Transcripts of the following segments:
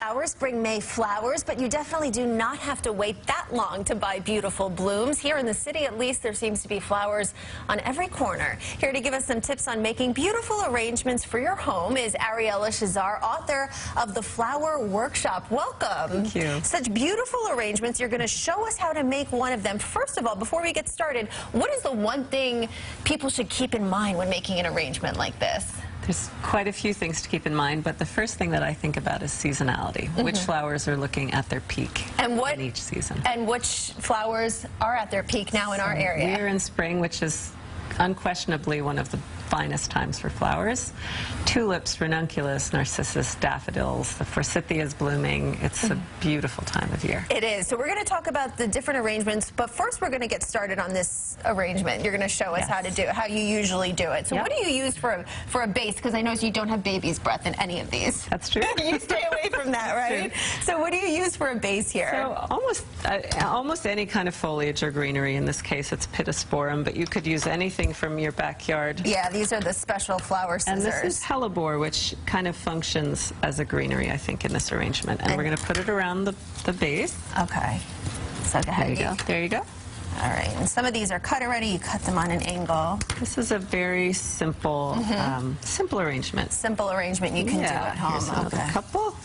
Flowers bring May flowers, but you definitely do not have to wait that long to buy beautiful blooms. Here in the city, at least, there seems to be flowers on every corner. Here to give us some tips on making beautiful arrangements for your home is Ariella, Chezar, author of The Flower Workshop. Welcome. Thank you. Such beautiful arrangements. You're going to show us how to make one of them. First of all, before we get started, what is the one thing people should keep in mind when making an arrangement like this? There's quite a few things to keep in mind, but the first thing that I think about is seasonality. Which flowers are looking at their peak in each season. And which flowers are at their peak now in our area? We're in spring, which is unquestionably one of the finest times for flowers. Tulips, ranunculus, narcissus, daffodils, the forsythia's blooming. It's a beautiful time of year. It is. So we're going to talk about the different arrangements, but first we're going to get started on this arrangement. You're going to show us how to do it, how you usually do it. So what do you use for a base? Because I know you don't have baby's breath in any of these. That's true. You stay away from that, right? So what do you use for a base here? So almost any kind of foliage or greenery. In this case, it's pittosporum, but you could use anything from your backyard. Yeah, these are the special flower scissors. And this is hellebore, which kind of functions as a greenery, I think, in this arrangement. And we're going to put it around the base. Okay. So go ahead. There you go. There you go. All right. And some of these are cut already. You cut them on an angle. This is a very simple, simple arrangement. Simple arrangement you can do at home. Here's another couple.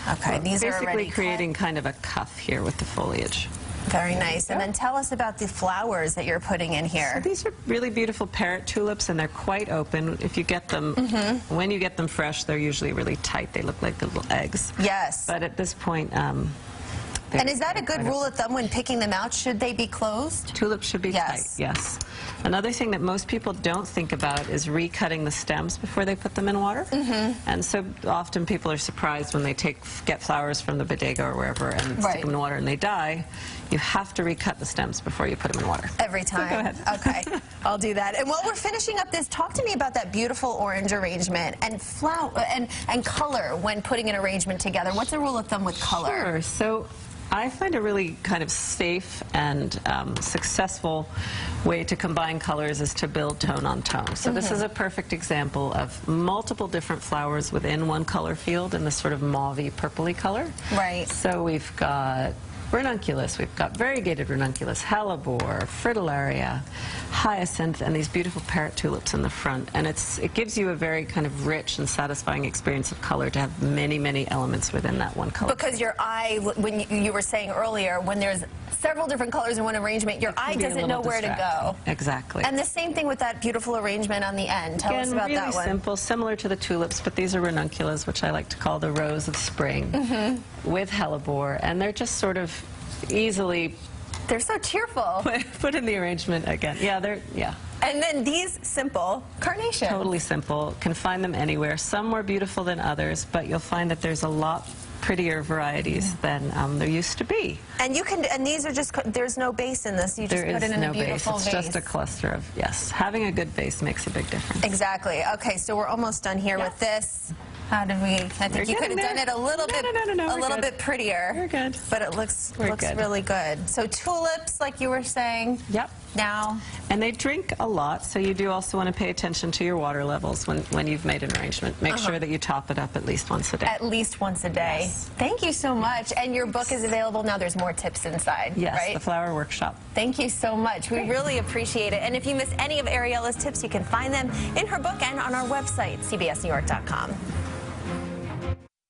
Okay. These are basically already creating kind of a cuff here with the foliage. Very nice. And then tell us about the flowers that you're putting in here. So these are really beautiful parrot tulips, and they're quite open. If you get them, when you get them fresh, they're usually really tight. They look like little eggs. Yes. But at this point, and is that a good rule of thumb when picking them out? Should they be closed? Tulips should be tight, yes. Another thing that most people don't think about is recutting the stems before they put them in water. And so often people are surprised when they get flowers from the bodega or wherever and stick them in water and they die. You have to recut the stems before you put them in water. Every time. So go ahead. Okay, I'll do that. And while we're finishing up this, talk to me about that beautiful orange arrangement and flower and color when putting an arrangement together. What's the rule of thumb with color? Sure. So I find a really kind of safe and successful way to combine colors is to build tone on tone. So this is a perfect example of multiple different flowers within one color field in this sort of mauve-y, purpley color. Right. So we've got ranunculus, we've got variegated ranunculus, hellebore, fritillaria, hyacinth, and these beautiful parrot tulips in the front. And it gives you a very kind of rich and satisfying experience of color to have many, many elements within that one color. Because your eye, when you were saying earlier, when there's several different colors in one arrangement, your eye doesn't know where to go. Exactly. And the same thing with that beautiful arrangement on the end. Tell us about that one. Really simple, similar to the tulips, but these are ranunculus, which I like to call the rose of spring, with hellebore, and they're just sort of easily... They're so cheerful. Put in the arrangement again. And then these simple carnation. Totally simple. Can find them anywhere. Some more beautiful than others, but you'll find that there's a lot prettier varieties than there used to be. And you can, and these are just, there's no base in this. You just put it in a beautiful vase. It's just a cluster of, having a good base makes a big difference. Exactly. Okay, so we're almost done here with this. How did we? I think you could have done it a little bit prettier. We're good. But it looks really good. So tulips, like you were saying. Yep. Now. And they drink a lot, so you do also want to pay attention to your water levels when you've made an arrangement. Make sure that you top it up at least once a day. At least once a day. Yes. Thank you so much. And your book is available now. There's more tips inside. Yes, right? The Flower Workshop. Thank you so much. We really appreciate it. And if you miss any of Ariella's tips, you can find them in her book and on our website, cbsnewyork.com.